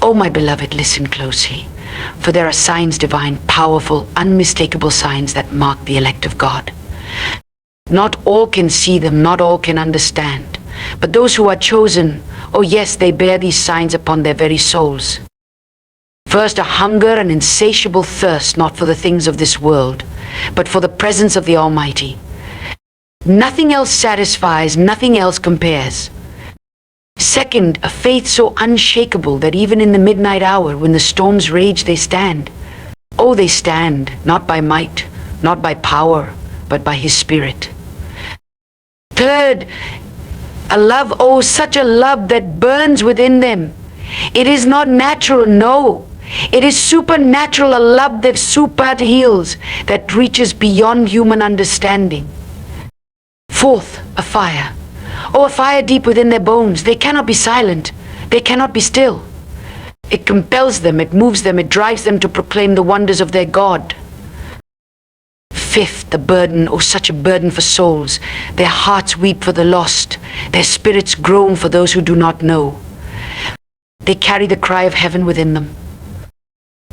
Oh, my beloved, listen closely, for there are signs divine, powerful, unmistakable signs that mark the elect of God. Not all can see them, not all can understand, but those who are chosen, oh yes, they bear these signs upon their very souls. First, a hunger and insatiable thirst, not for the things of this world, but for the presence of the Almighty. Nothing else satisfies, nothing else compares. Second, a faith so unshakable that even in the midnight hour, when the storms rage, they stand. Oh, they stand, not by might, not by power, but by His Spirit. Third, a love, oh, such a love that burns within them. It is not natural, no. It is supernatural, a love that super heals, that reaches beyond human understanding. Fourth, a fire. Oh, a fire deep within their bones. They cannot be silent. They cannot be still. It compels them, it moves them, it drives them to proclaim the wonders of their God. Fifth, the burden, oh, such a burden for souls. Their hearts weep for the lost. Their spirits groan for those who do not know. They carry the cry of heaven within them.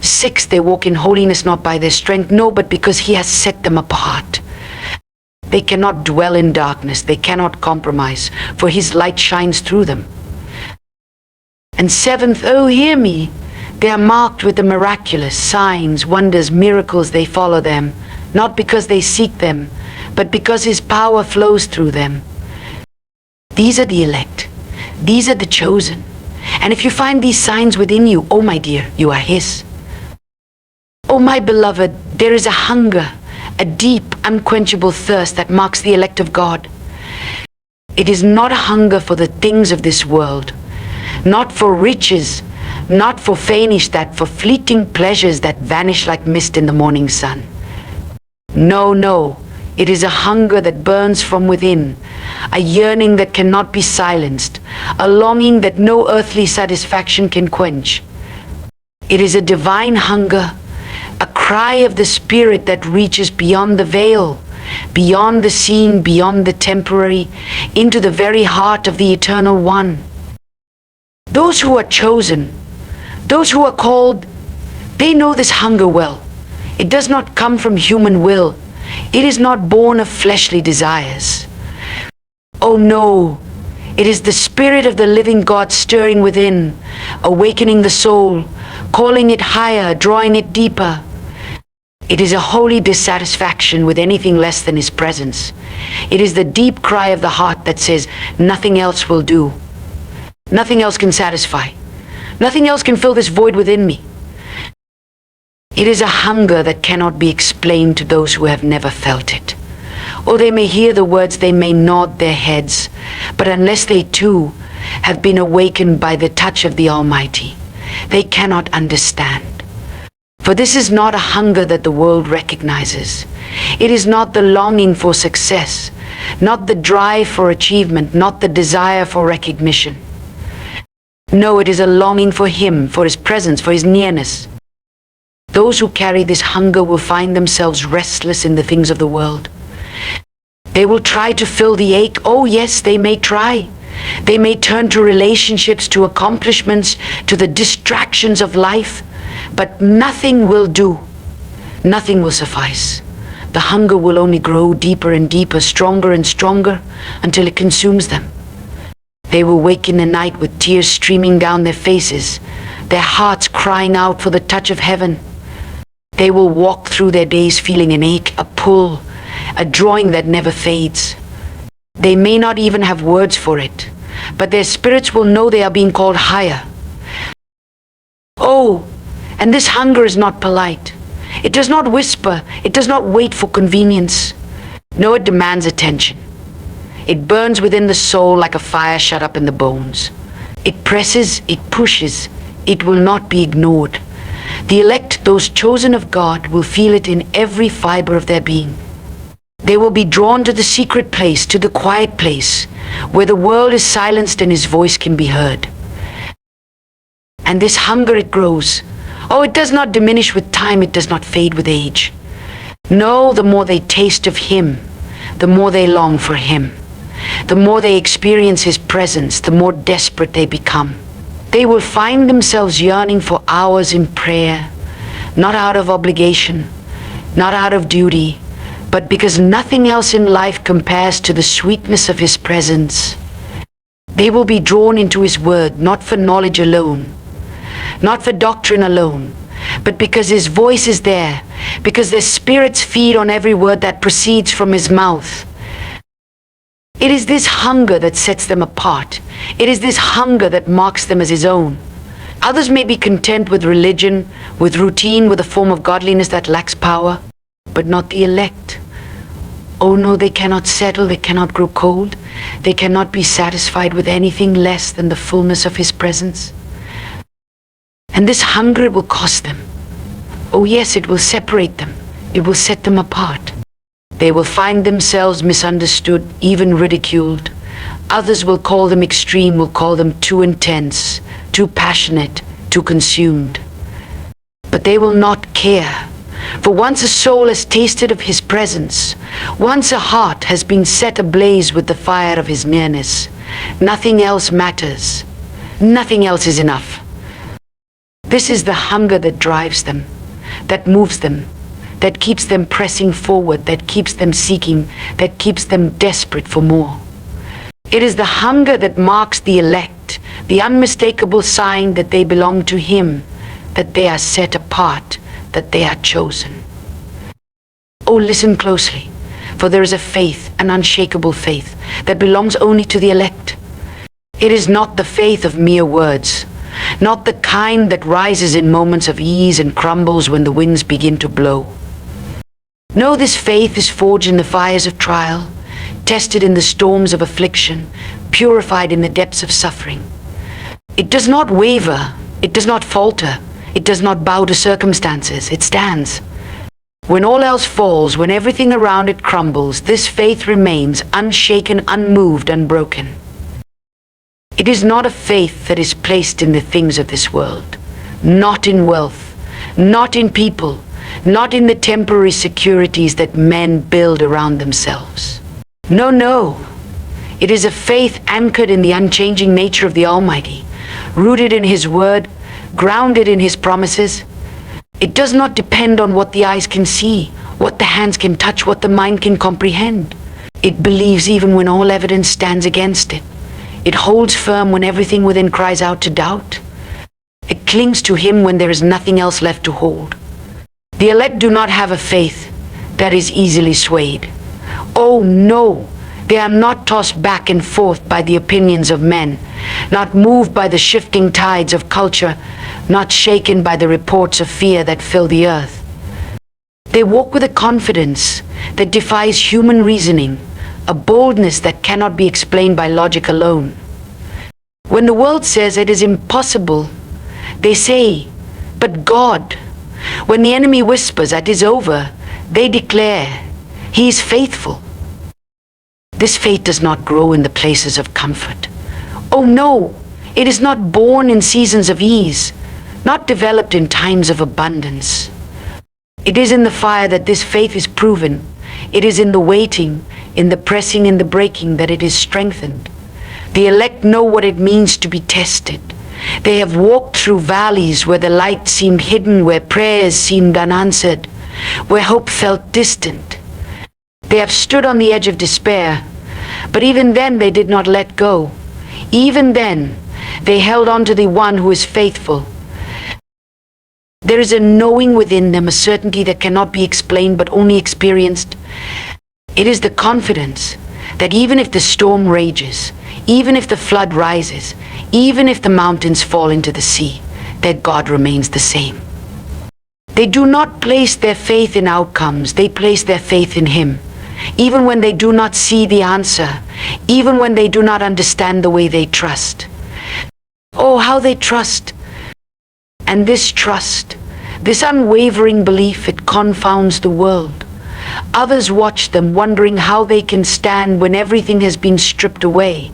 Sixth, they walk in holiness not by their strength, no, but because He has set them apart. They cannot dwell in darkness, they cannot compromise, for His light shines through them. And seventh, oh, hear me, they are marked with the miraculous signs, wonders, miracles. They follow them, not because they seek them, but because His power flows through them. These are the elect, these are the chosen. And if you find these signs within you, oh my dear, you are His. Oh my beloved, there is a hunger, a deep, unquenchable thirst that marks the elect of God. It is not a hunger for the things of this world, not for riches, not for finish, that for fleeting pleasures that vanish like mist in the morning sun. No, no, it is a hunger that burns from within, a yearning that cannot be silenced, a longing that no earthly satisfaction can quench. It is a divine hunger, a cry of the Spirit that reaches beyond the veil, beyond the seen, beyond the temporary, into the very heart of the Eternal One. Those who are chosen, those who are called, they know this hunger well. It does not come from human will. It is not born of fleshly desires. Oh no, it is the Spirit of the living God stirring within, awakening the soul, calling it higher, drawing it deeper. It is a holy dissatisfaction with anything less than His presence. It is the deep cry of the heart that says, nothing else will do. Nothing else can satisfy. Nothing else can fill this void within me. It is a hunger that cannot be explained to those who have never felt it. Or they may hear the words, they may nod their heads, but unless they too have been awakened by the touch of the Almighty, they cannot understand. For this is not a hunger that the world recognizes. It is not the longing for success, not the drive for achievement, not the desire for recognition. No, it is a longing for Him, for His presence, for His nearness. Those who carry this hunger will find themselves restless in the things of the world. They will try to fill the ache. Oh yes, they may try. They may turn to relationships, to accomplishments, to the distractions of life, but nothing will do. Nothing will suffice. The hunger will only grow deeper and deeper, stronger and stronger, until it consumes them. They will wake in the night with tears streaming down their faces, their hearts crying out for the touch of heaven. They will walk through their days feeling an ache, a pull, a drawing that never fades. They may not even have words for it, but their spirits will know they are being called higher. Oh, and this hunger is not polite. It does not whisper. It does not wait for convenience. No, it demands attention. It burns within the soul like a fire shut up in the bones. It presses, it pushes. It will not be ignored. The elect, those chosen of God, will feel it in every fiber of their being. They will be drawn to the secret place, to the quiet place, where the world is silenced and His voice can be heard. And this hunger, it grows. Oh, it does not diminish with time, it does not fade with age. No, the more they taste of Him, the more they long for Him. The more they experience His presence, the more desperate they become. They will find themselves yearning for hours in prayer, not out of obligation, not out of duty, but because nothing else in life compares to the sweetness of His presence. They will be drawn into His word, not for knowledge alone, not for doctrine alone, but because His voice is there, because their spirits feed on every word that proceeds from His mouth. It is this hunger that sets them apart. It is this hunger that marks them as His own. Others may be content with religion, with routine, with a form of godliness that lacks power, but not the elect. Oh no, they cannot settle, they cannot grow cold, they cannot be satisfied with anything less than the fullness of His presence. And this hunger, it will cost them. Oh yes, it will separate them. It will set them apart. They will find themselves misunderstood, even ridiculed. Others will call them extreme, will call them too intense, too passionate, too consumed. But they will not care. For once a soul has tasted of His presence, once a heart has been set ablaze with the fire of His nearness, nothing else matters. Nothing else is enough. This is the hunger that drives them, that moves them, that keeps them pressing forward, that keeps them seeking, that keeps them desperate for more. It is the hunger that marks the elect, the unmistakable sign that they belong to Him, that they are set apart, that they are chosen. Oh, listen closely, for there is a faith, an unshakable faith, that belongs only to the elect. It is not the faith of mere words, not the kind that rises in moments of ease and crumbles when the winds begin to blow. No, this faith is forged in the fires of trial, tested in the storms of affliction, purified in the depths of suffering. It does not waver, it does not falter, it does not bow to circumstances, it stands. When all else falls, when everything around it crumbles, this faith remains unshaken, unmoved, unbroken. It is not a faith that is placed in the things of this world, not in wealth, not in people, not in the temporary securities that men build around themselves. No, no. It is a faith anchored in the unchanging nature of the Almighty, rooted in His word, grounded in His promises. It does not depend on what the eyes can see, what the hands can touch, what the mind can comprehend. It believes even when all evidence stands against it. It holds firm when everything within cries out to doubt. It clings to Him when there is nothing else left to hold. The elect do not have a faith that is easily swayed. Oh no, they are not tossed back and forth by the opinions of men, not moved by the shifting tides of culture, not shaken by the reports of fear that fill the earth. They walk with a confidence that defies human reasoning, a boldness that cannot be explained by logic alone. When the world says it is impossible, they say, but God. When the enemy whispers it is over, they declare, He is faithful. This faith does not grow in the places of comfort. Oh no, it is not born in seasons of ease, not developed in times of abundance. It is in the fire that this faith is proven. It is in the waiting, in the pressing, in the breaking that it is strengthened. The elect know what it means to be tested. They have walked through valleys where the light seemed hidden, where prayers seemed unanswered, where hope felt distant. They have stood on the edge of despair, but even then they did not let go. Even then, they held on to the one who is faithful. There is a knowing within them, a certainty that cannot be explained but only experienced. It is the confidence that even if the storm rages, even if the flood rises, even if the mountains fall into the sea, that God remains the same. They do not place their faith in outcomes, they place their faith in Him. Even when they do not see the answer, even when they do not understand the way they trust. Oh, how they trust. And this trust, this unwavering belief, it confounds the world. Others watch them, wondering how they can stand when everything has been stripped away.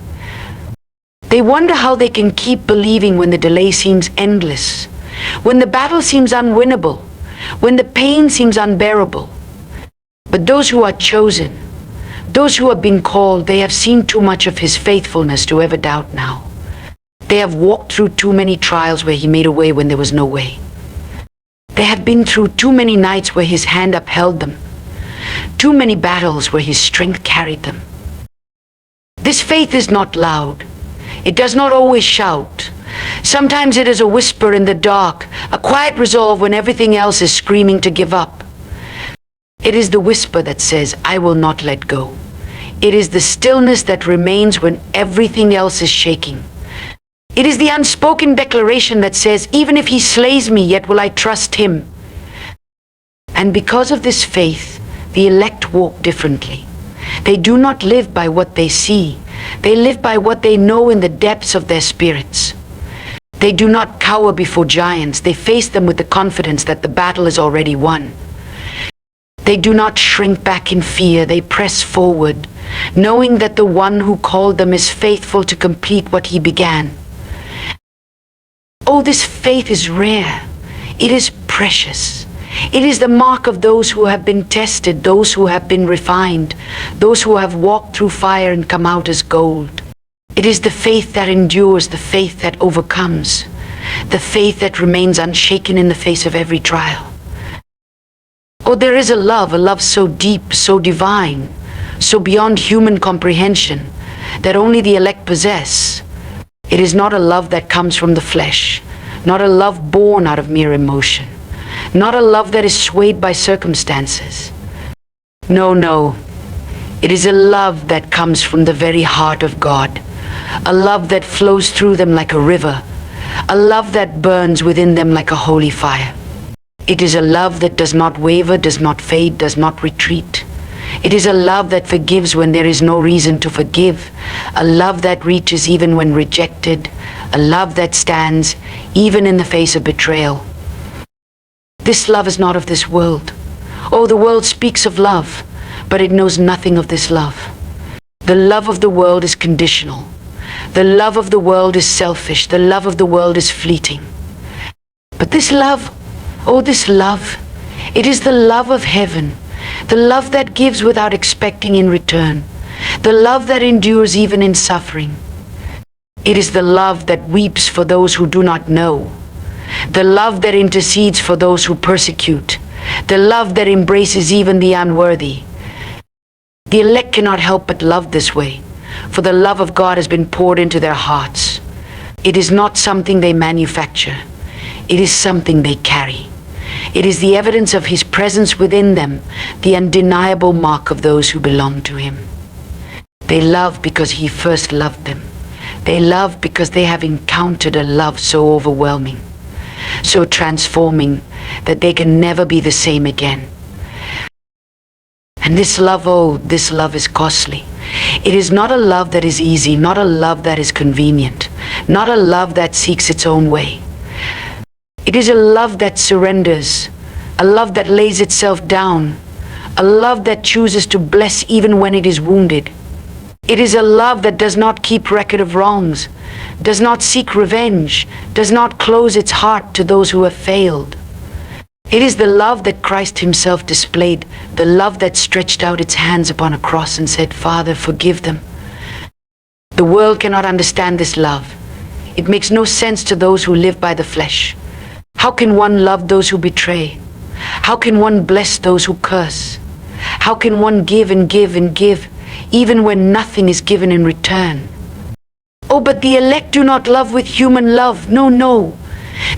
They wonder how they can keep believing when the delay seems endless, when the battle seems unwinnable, when the pain seems unbearable. But those who are chosen, those who have been called, they have seen too much of His faithfulness to ever doubt now. They have walked through too many trials where he made a way when there was no way. They have been through too many nights where his hand upheld them, too many battles where his strength carried them. This faith is not loud. It does not always shout. Sometimes it is a whisper in the dark, a quiet resolve when everything else is screaming to give up. It is the whisper that says, I will not let go. It is the stillness that remains when everything else is shaking. It is the unspoken declaration that says, even if he slays me, yet will I trust him. And because of this faith, the elect walk differently. They do not live by what they see. They live by what they know in the depths of their spirits. They do not cower before giants. They face them with the confidence that the battle is already won. They do not shrink back in fear. They press forward, knowing that the one who called them is faithful to complete what he began. Oh, this faith is rare. It is precious. It is the mark of those who have been tested, those who have been refined, those who have walked through fire and come out as gold. It is the faith that endures, the faith that overcomes, the faith that remains unshaken in the face of every trial. Oh, there is a love so deep, so divine, so beyond human comprehension, that only the elect possess. It is not a love that comes from the flesh, not a love born out of mere emotion, not a love that is swayed by circumstances. No, no. It is a love that comes from the very heart of God, a love that flows through them like a river, a love that burns within them like a holy fire. It is a love that does not waver, does not fade, does not retreat. It is a love that forgives when there is no reason to forgive, a love that reaches even when rejected, a love that stands even in the face of betrayal. This love is not of this world. Oh, the world speaks of love, but it knows nothing of this love. The love of the world is conditional. The love of the world is selfish. The love of the world is fleeting. But this love, oh, this love, it is the love of heaven, the love that gives without expecting in return, the love that endures even in suffering. It is the love that weeps for those who do not know, the love that intercedes for those who persecute, the love that embraces even the unworthy. The elect cannot help but love this way, for the love of God has been poured into their hearts. It is not something they manufacture. It is something they carry. It is the evidence of his presence within them, the undeniable mark of those who belong to him. They love because he first loved them. They love because they have encountered a love so overwhelming, so transforming, that they can never be the same again. And this love, oh, this love is costly. It is not a love that is easy, not a love that is convenient, not a love that seeks its own way. It is a love that surrenders, a love that lays itself down, a love that chooses to bless even when it is wounded. It is a love that does not keep record of wrongs, does not seek revenge, does not close its heart to those who have failed. It is the love that Christ himself displayed, the love that stretched out its hands upon a cross and said, Father, forgive them. The world cannot understand this love. It makes no sense to those who live by the flesh. How can one love those who betray? How can one bless those who curse? How can one give and give and give, even when nothing is given in return? Oh, but the elect do not love with human love. No, no.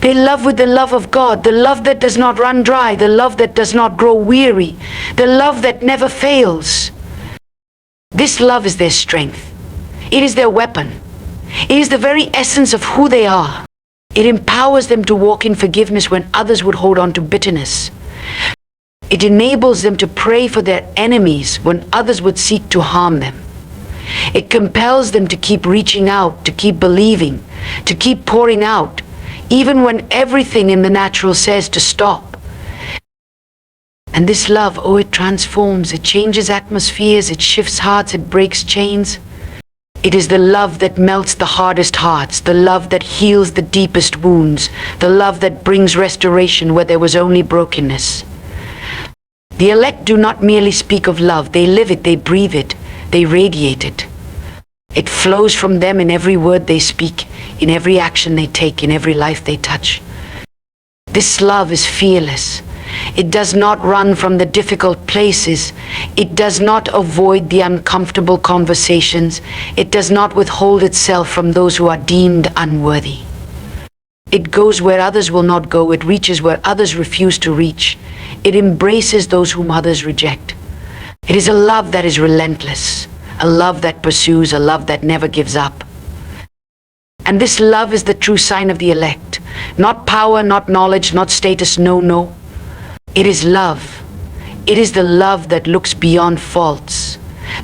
They love with the love of God, the love that does not run dry, the love that does not grow weary, the love that never fails. This love is their strength. It is their weapon. It is the very essence of who they are. It empowers them to walk in forgiveness when others would hold on to bitterness. It enables them to pray for their enemies when others would seek to harm them. It compels them to keep reaching out, to keep believing, to keep pouring out, even when everything in the natural says to stop. And this love, oh, it transforms, it changes atmospheres, it shifts hearts, it breaks chains. It is the love that melts the hardest hearts, the love that heals the deepest wounds, the love that brings restoration where there was only brokenness. The elect do not merely speak of love, they live it, they breathe it, they radiate it. It flows from them in every word they speak, in every action they take, in every life they touch. This love is fearless. It does not run from the difficult places. It does not avoid the uncomfortable conversations. It does not withhold itself from those who are deemed unworthy. It goes where others will not go. It reaches where others refuse to reach. It embraces those whom others reject. It is a love that is relentless, a love that pursues, a love that never gives up. And this love is the true sign of the elect. Not power, not knowledge, not status, no. It is love. It is the love that looks beyond faults,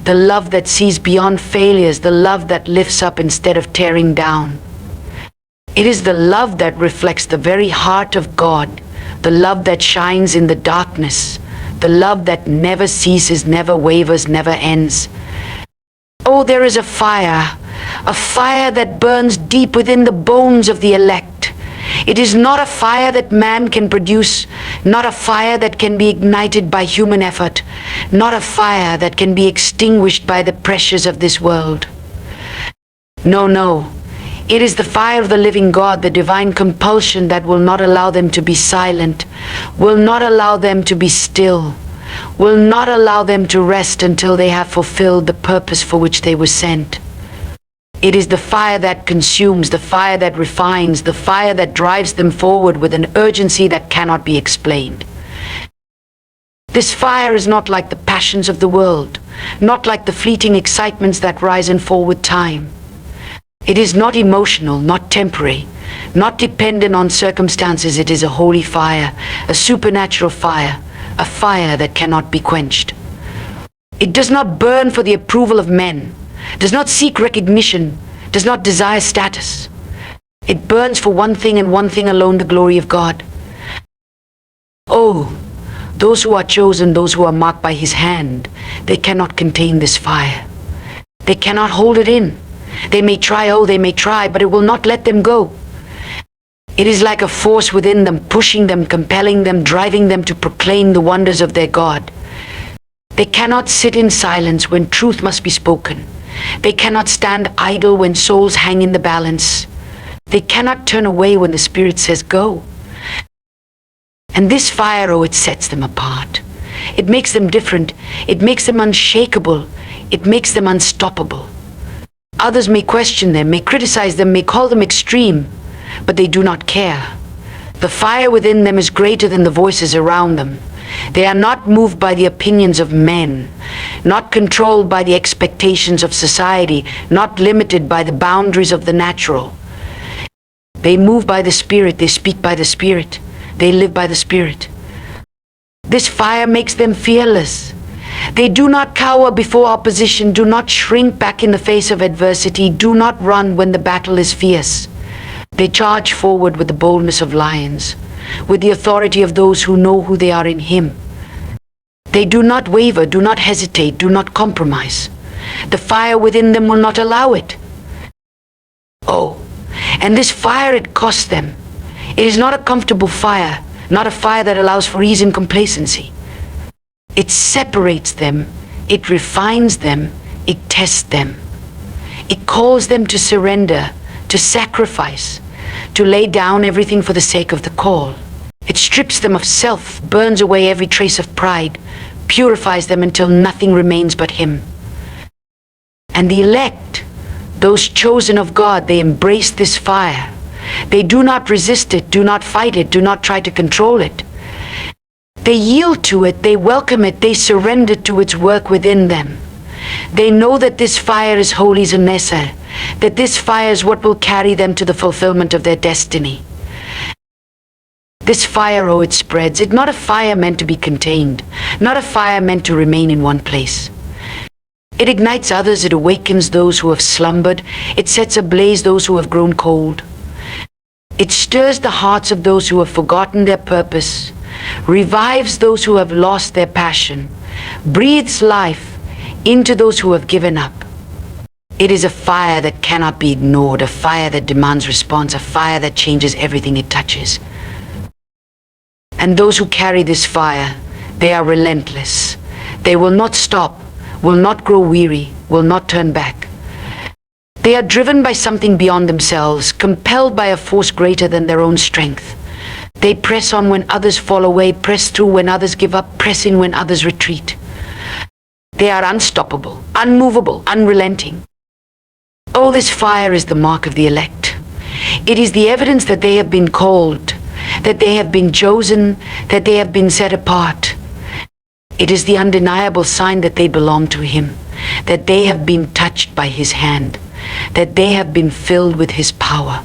the love that sees beyond failures, the love that lifts up instead of tearing down. It is the love that reflects the very heart of God, the love that shines in the darkness, the love that never ceases, never wavers, never ends. Oh, there is a fire that burns deep within the bones of the elect. It is not a fire that man can produce, not a fire that can be ignited by human effort, not a fire that can be extinguished by the pressures of this world. No. It is the fire of the living God, the divine compulsion that will not allow them to be silent, will not allow them to be still, will not allow them to rest until they have fulfilled the purpose for which they were sent. It is the fire that consumes, the fire that refines, the fire that drives them forward with an urgency that cannot be explained. This fire is not like the passions of the world, not like the fleeting excitements that rise and fall with time. It is not emotional, not temporary, not dependent on circumstances. It is a holy fire, a supernatural fire, a fire that cannot be quenched. It does not burn for the approval of men, does not seek recognition, does not desire status. It burns for one thing and one thing alone, the glory of God. Oh, those who are chosen, those who are marked by His hand, they cannot contain this fire. They cannot hold it in. They may try, but it will not let them go. It is like a force within them, pushing them, compelling them, driving them to proclaim the wonders of their God. They cannot sit in silence when truth must be spoken. They cannot stand idle when souls hang in the balance. They cannot turn away when the Spirit says go. And this fire, it sets them apart. It makes them different. It makes them unshakable. It makes them unstoppable. Others may question them, may criticize them, may call them extreme, but they do not care. The fire within them is greater than the voices around them. They are not moved by the opinions of men, not controlled by the expectations of society, not limited by the boundaries of the natural. They move by the Spirit, they speak by the Spirit, they live by the Spirit. This fire makes them fearless. They do not cower before opposition, do not shrink back in the face of adversity, do not run when the battle is fierce. They charge forward with the boldness of lions, with the authority of those who know who they are in Him. They do not waver, do not hesitate, do not compromise. The fire within them will not allow it. Oh, and this fire, it costs them. It is not a comfortable fire, not a fire that allows for ease and complacency. It separates them, it refines them, it tests them. It calls them to surrender, to sacrifice, to lay down everything for the sake of the call. It strips them of self, burns away every trace of pride, purifies them until nothing remains but Him. And the elect, those chosen of God, they embrace this fire. They do not resist it, do not fight it, do not try to control it. They yield to it, they welcome it, they surrender to its work within them. They know that this fire is holy Zanessa, that this fire is what will carry them to the fulfillment of their destiny. This fire, it spreads. It's not a fire meant to be contained, not a fire meant to remain in one place. It ignites others, it awakens those who have slumbered, it sets ablaze those who have grown cold. It stirs the hearts of those who have forgotten their purpose, revives those who have lost their passion, breathes life into those who have given up. It is a fire that cannot be ignored, a fire that demands response, a fire that changes everything it touches. And those who carry this fire, they are relentless. They will not stop, will not grow weary, will not turn back. They are driven by something beyond themselves, compelled by a force greater than their own strength. They press on when others fall away, press through when others give up, press in when others retreat. They are unstoppable, unmovable, unrelenting. Oh, this fire is the mark of the elect. It is the evidence that they have been called, that they have been chosen, that they have been set apart. It is the undeniable sign that they belong to Him, that they have been touched by His hand, that they have been filled with His power.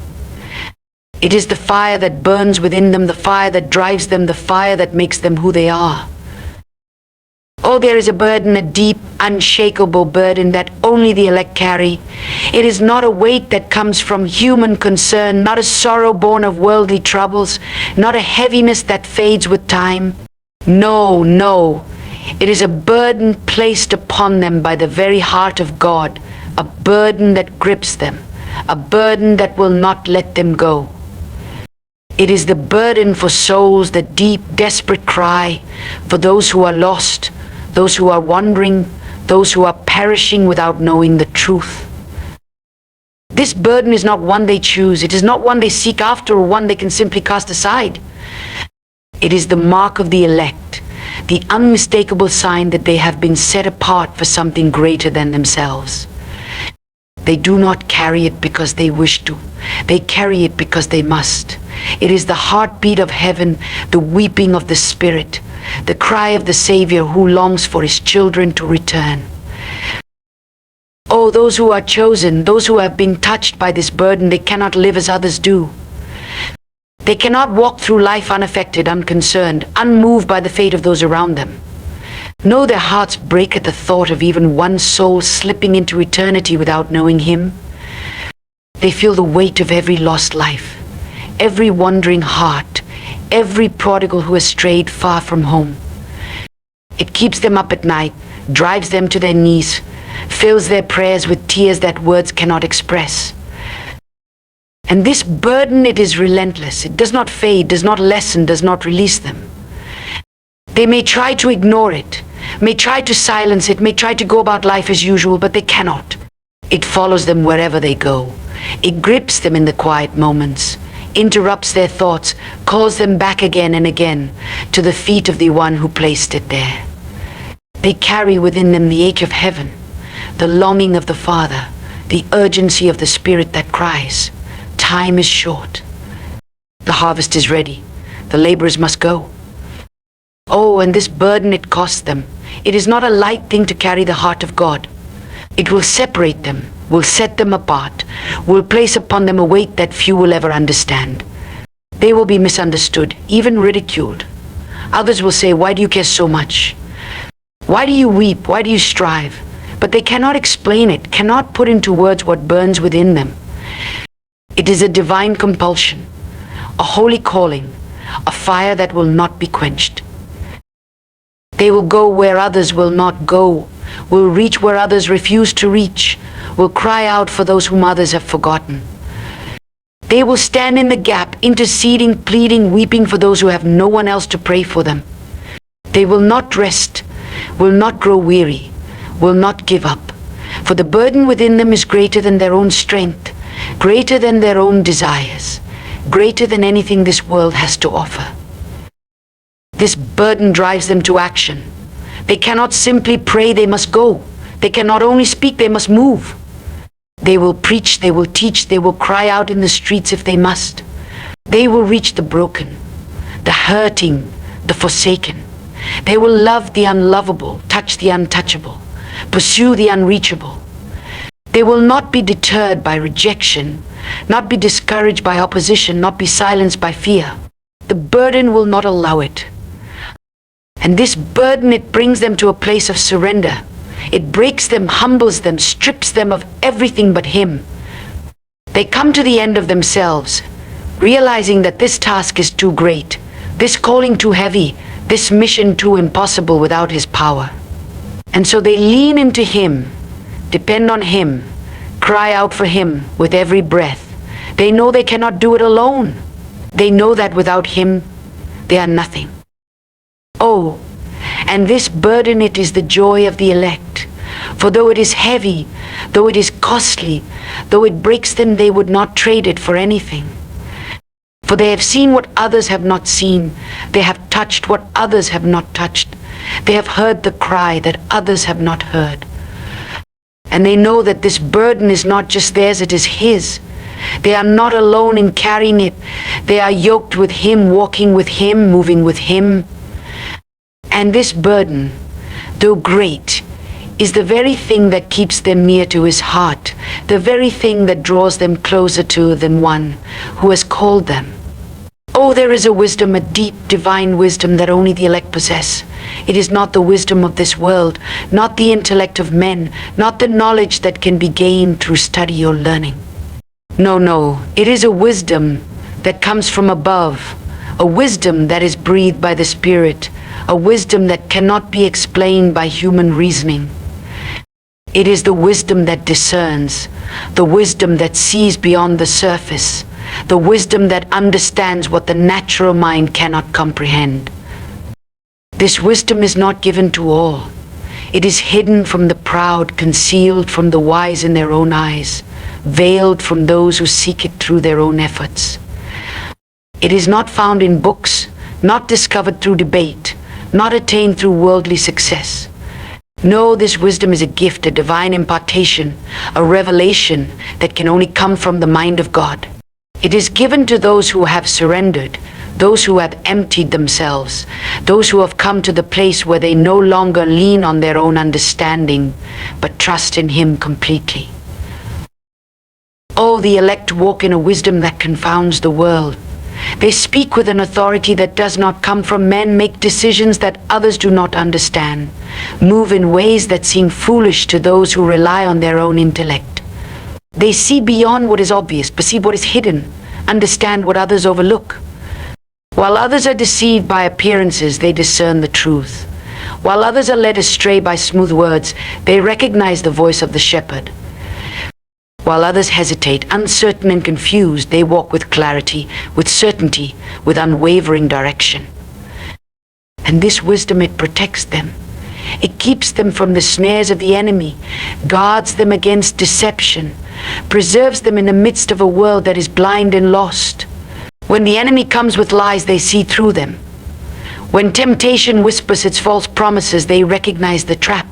It is the fire that burns within them, the fire that drives them, the fire that makes them who they are. Oh, there is a burden, a deep, unshakable burden that only the elect carry. It is not a weight that comes from human concern, not a sorrow born of worldly troubles, not a heaviness that fades with time. No, no. It is a burden placed upon them by the very heart of God, a burden that grips them, a burden that will not let them go. It is the burden for souls, the deep, desperate cry for those who are lost, those who are wandering, those who are perishing without knowing the truth. This burden is not one they choose. It is not one they seek after or one they can simply cast aside. It is the mark of the elect, the unmistakable sign that they have been set apart for something greater than themselves. They do not carry it because they wish to. They carry it because they must. It is the heartbeat of heaven, the weeping of the Spirit, the cry of the Savior who longs for His children to return. Oh, those who are chosen, those who have been touched by this burden, they cannot live as others do. They cannot walk through life unaffected, unconcerned, unmoved by the fate of those around them. No, their hearts break at the thought of even one soul slipping into eternity without knowing Him. They feel the weight of every lost life, every wandering heart, every prodigal who has strayed far from home. It keeps them up at night, drives them to their knees, fills their prayers with tears that words cannot express. And this burden, it is relentless. It does not fade, does not lessen, does not release them. They may try to ignore it, may try to silence it, may try to go about life as usual, but they cannot. It follows them wherever they go. It grips them in the quiet moments, interrupts their thoughts, calls them back again and again to the feet of the one who placed it there. They carry within them the ache of heaven, the longing of the Father, the urgency of the Spirit that cries, "Time is short. The harvest is ready. The laborers must go." Oh, and this burden, it costs them. It is not a light thing to carry the heart of God. It will separate them, will set them apart, will place upon them a weight that few will ever understand. They will be misunderstood, even ridiculed. Others will say, "Why do you care so much? Why do you weep? Why do you strive?" But they cannot explain it, cannot put into words what burns within them. It is a divine compulsion, a holy calling, a fire that will not be quenched. They will go where others will not go, will reach where others refuse to reach, will cry out for those whom others have forgotten. They will stand in the gap, interceding, pleading, weeping for those who have no one else to pray for them. They will not rest, will not grow weary, will not give up, for the burden within them is greater than their own strength, greater than their own desires, greater than anything this world has to offer. This burden drives them to action. They cannot simply pray, they must go. They cannot only speak, they must move. They will preach, they will teach, they will cry out in the streets if they must. They will reach the broken, the hurting, the forsaken. They will love the unlovable, touch the untouchable, pursue the unreachable. They will not be deterred by rejection, not be discouraged by opposition, not be silenced by fear. The burden will not allow it. And this burden, it brings them to a place of surrender. It breaks them, humbles them, strips them of everything but Him. They come to the end of themselves, realizing that this task is too great, this calling too heavy, this mission too impossible without His power. And so they lean into Him, depend on Him, cry out for Him with every breath. They know they cannot do it alone. They know that without Him, they are nothing. Oh, and this burden, it is the joy of the elect, For though it is heavy, though it is costly, though it breaks them, they would not trade it for anything. For they have seen what others have not seen. They have touched what others have not touched. They have heard the cry that others have not heard. And they know that this burden is not just theirs, it is His. They are not alone in carrying it. They are yoked with Him, walking with Him, moving with Him. And this burden, though great, is the very thing that keeps them near to His heart, the very thing that draws them closer to than one who has called them. Oh, there is a wisdom, a deep divine wisdom that only the elect possess. It is not the wisdom of this world, not the intellect of men, not the knowledge that can be gained through study or learning. No, it is a wisdom that comes from above, a wisdom that is breathed by the Spirit, a wisdom that cannot be explained by human reasoning. It is the wisdom that discerns, the wisdom that sees beyond the surface, the wisdom that understands what the natural mind cannot comprehend. This wisdom is not given to all. It is hidden from the proud, concealed from the wise in their own eyes, veiled from those who seek it through their own efforts. It is not found in books, not discovered through debate, not attained through worldly success. No, this wisdom is a gift, a divine impartation, a revelation that can only come from the mind of God. It is given to those who have surrendered, those who have emptied themselves, those who have come to the place where they no longer lean on their own understanding, but trust in Him completely. Oh, the elect walk in a wisdom that confounds the world. They speak with an authority that does not come from men, make decisions that others do not understand, move in ways that seem foolish to those who rely on their own intellect. They see beyond what is obvious, perceive what is hidden, understand what others overlook. While others are deceived by appearances, they discern the truth. While others are led astray by smooth words, they recognize the voice of the shepherd. While others hesitate, uncertain and confused, they walk with clarity, with certainty, with unwavering direction. And this wisdom, it protects them. It keeps them from the snares of the enemy, guards them against deception, preserves them in the midst of a world that is blind and lost. When the enemy comes with lies, they see through them. When temptation whispers its false promises, they recognize the trap.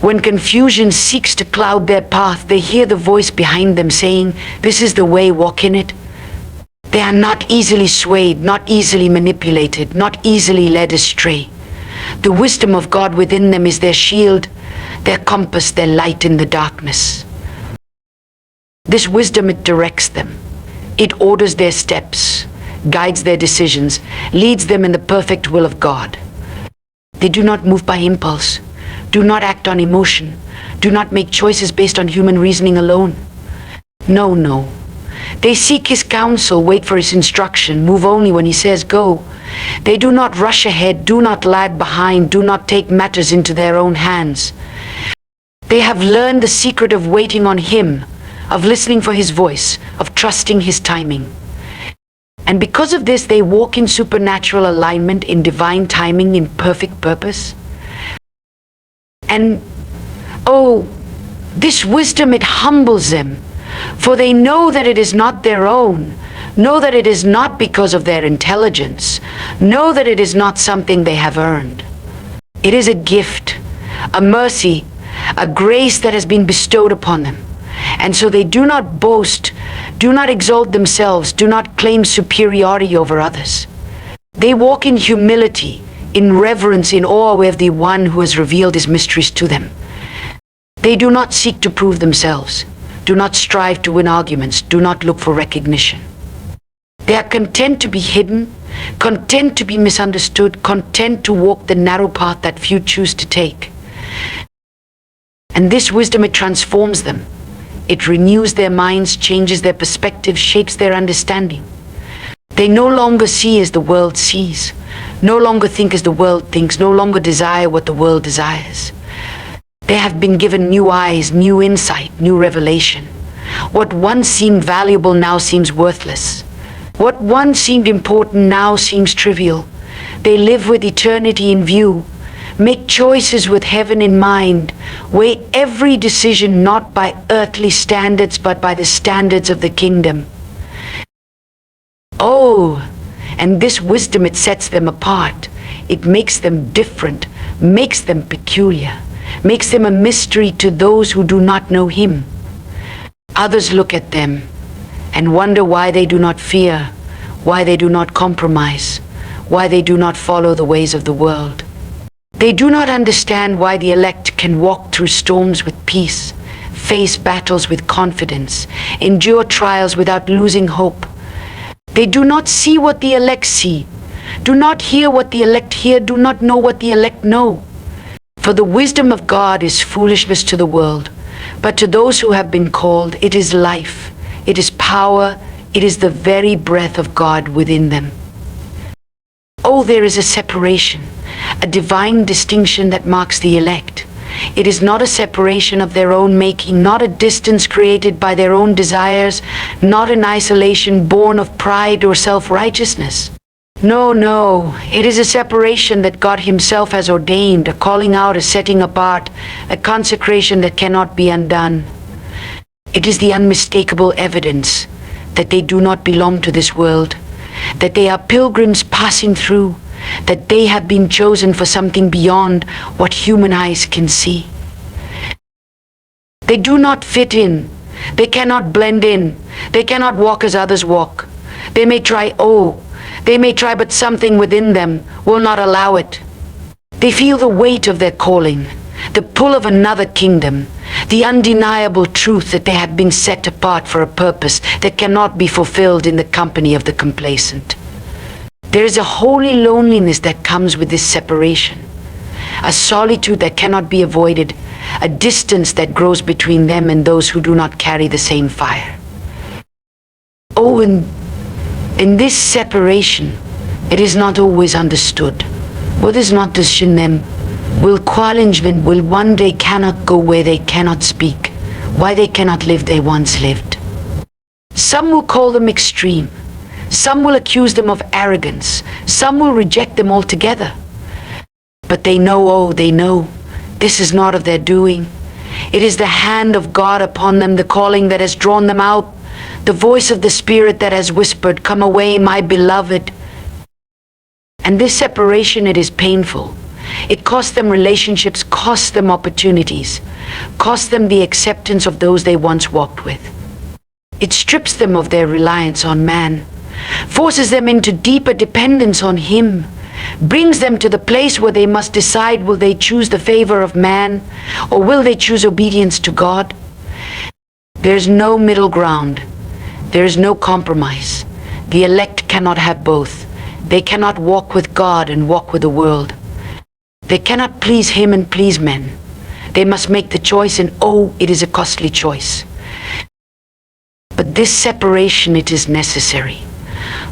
When confusion seeks to cloud their path, they hear the voice behind them saying, "This is the way, walk in it." They are not easily swayed, not easily manipulated, not easily led astray. The wisdom of God within them is their shield, their compass, their light in the darkness. This wisdom, it directs them. It orders their steps, guides their decisions, leads them in the perfect will of God. They do not move by impulse, do not act on emotion, do not make choices based on human reasoning alone. No. They seek His counsel, wait for His instruction, move only when He says go. They do not rush ahead, do not lag behind, do not take matters into their own hands. They have learned the secret of waiting on Him, of listening for His voice, of trusting His timing. And because of this, they walk in supernatural alignment, in divine timing, in perfect purpose. And this wisdom, it humbles them, for they know that it is not their own, know that it is not because of their intelligence, know that it is not something they have earned. It is a gift, a mercy, a grace that has been bestowed upon them. And so they do not boast, do not exalt themselves, do not claim superiority over others. They walk in humility, in reverence, in awe of the one who has revealed His mysteries to them. They do not seek to prove themselves, do not strive to win arguments, do not look for recognition. They are content to be hidden, content to be misunderstood, content to walk the narrow path that few choose to take. And this wisdom, it transforms them. It renews their minds, changes their perspective, shapes their understanding. They no longer see as the world sees, no longer think as the world thinks, no longer desire what the world desires. They have been given new eyes, new insight, new revelation. What once seemed valuable now seems worthless. What once seemed important now seems trivial. They live with eternity in view, Make choices with heaven in mind. Weigh every decision not by earthly standards, but by the standards of the kingdom. Oh, and this wisdom, it sets them apart. It makes them different, makes them peculiar, makes them a mystery to those who do not know him. Others look at them and wonder why they do not fear, why they do not compromise, why they do not follow the ways of the world. They do not understand why the elect can walk through storms with peace, face battles with confidence, endure trials without losing hope. They do not see what the elect see, do not hear what the elect hear, do not know what the elect know. For the wisdom of God is foolishness to the world, but to those who have been called, it is life, it is power, it is the very breath of God within them. Oh, there is a separation, a divine distinction that marks the elect. It is not a separation of their own making, not a distance created by their own desires, not an isolation born of pride or self-righteousness. No, no, it is a separation that God himself has ordained, a calling out, a setting apart, a consecration that cannot be undone. It is the unmistakable evidence that they do not belong to this world, that they are pilgrims passing through, that they have been chosen for something beyond what human eyes can see. They do not fit in. They cannot blend in. They cannot walk as others walk. They may try, but something within them will not allow it. They feel the weight of their calling, the pull of another kingdom, the undeniable truth that they have been set apart for a purpose that cannot be fulfilled in the company of the complacent. There is a holy loneliness that comes with this separation, a solitude that cannot be avoided, a distance that grows between them and those who do not carry the same fire. Oh, and in this separation, it is not always understood. What is not in them will challengement will one day cannot go where they cannot speak, why they cannot live they once lived. Some will call them extreme. Some will accuse them of arrogance. Some will reject them altogether. But they know, this is not of their doing. It is the hand of God upon them, the calling that has drawn them out, the voice of the Spirit that has whispered, "Come away, my beloved." And this separation, it is painful. It costs them relationships, costs them opportunities, costs them the acceptance of those they once walked with. It strips them of their reliance on man, forces them into deeper dependence on him, brings them to the place where they must decide, will they choose the favor of man or will they choose obedience to God? There's no middle ground. There's no compromise. The elect cannot have both. They cannot walk with God and walk with the world. They cannot please him and please men. They must make the choice, and it is a costly choice. But this separation, it is necessary.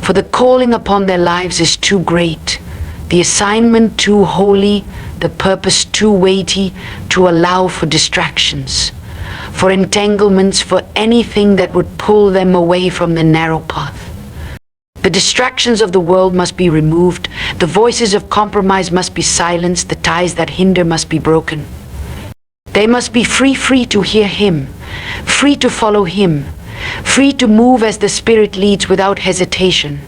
For the calling upon their lives is too great, the assignment too holy, the purpose too weighty to allow for distractions, for entanglements, for anything that would pull them away from the narrow path. The distractions of the world must be removed, the voices of compromise must be silenced, the ties that hinder must be broken. They must be free to hear him, free to follow him, free to move as the Spirit leads without hesitation,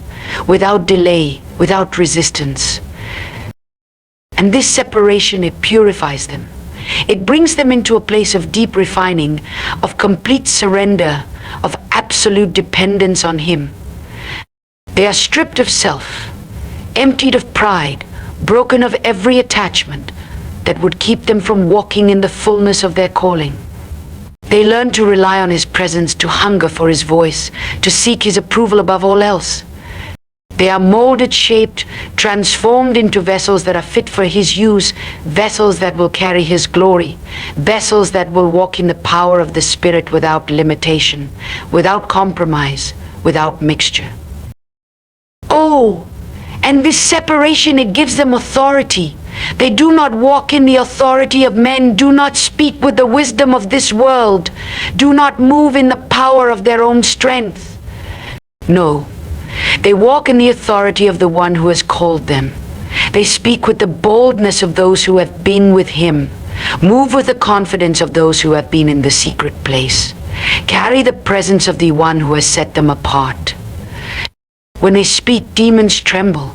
without delay, without resistance. And this separation, it purifies them. It brings them into a place of deep refining, of complete surrender, of absolute dependence on him. They are stripped of self, emptied of pride, broken of every attachment that would keep them from walking in the fullness of their calling. They learn to rely on his presence, to hunger for his voice, to seek his approval above all else. They are molded, shaped, transformed into vessels that are fit for his use, vessels that will carry his glory, vessels that will walk in the power of the Spirit without limitation, without compromise, without mixture. And this separation, it gives them authority. They do not walk in the authority of men, do not speak with the wisdom of this world, do not move in the power of their own strength. No, they walk in the authority of the one who has called them, They speak with the boldness of those who have been with him, move with the confidence of those who have been in the secret place, carry the presence of the one who has set them apart. When they speak, demons tremble.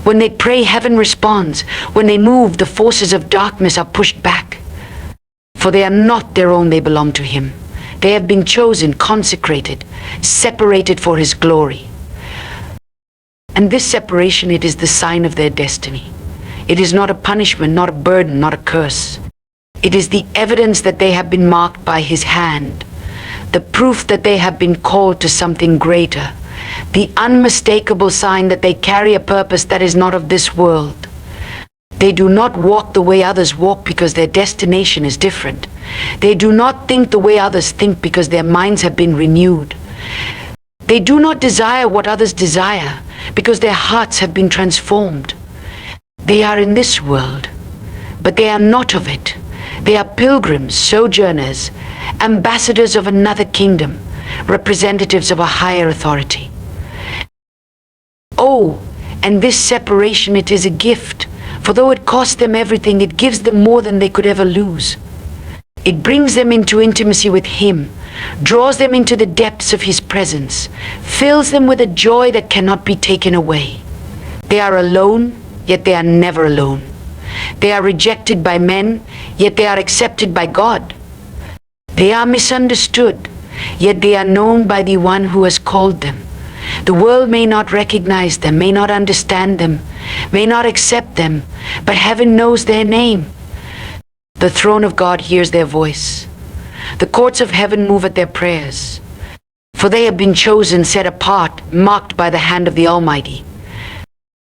When they pray, heaven responds. When they move, the forces of darkness are pushed back. For they are not their own, they belong to him. They have been chosen, consecrated, separated for his glory. And this separation, it is the sign of their destiny. It is not a punishment, not a burden, not a curse. It is the evidence that they have been marked by his hand, the proof that they have been called to something greater, the unmistakable sign that they carry a purpose that is not of this world. They do not walk the way others walk because their destination is different. They do not think the way others think because their minds have been renewed. They do not desire what others desire because their hearts have been transformed. They are in this world, but they are not of it. They are pilgrims, sojourners, ambassadors of another kingdom, representatives of a higher authority. Oh, and this separation, it is a gift, for though it costs them everything, it gives them more than they could ever lose. It brings them into intimacy with him, draws them into the depths of his presence, fills them with a joy that cannot be taken away. They are alone, yet they are never alone. They are rejected by men, yet they are accepted by God. They are misunderstood, yet they are known by the one who has called them. The world may not recognize them, may not understand them, may not accept them, but heaven knows their name. The throne of God hears their voice. The courts of heaven move at their prayers. For they have been chosen, set apart, marked by the hand of the Almighty.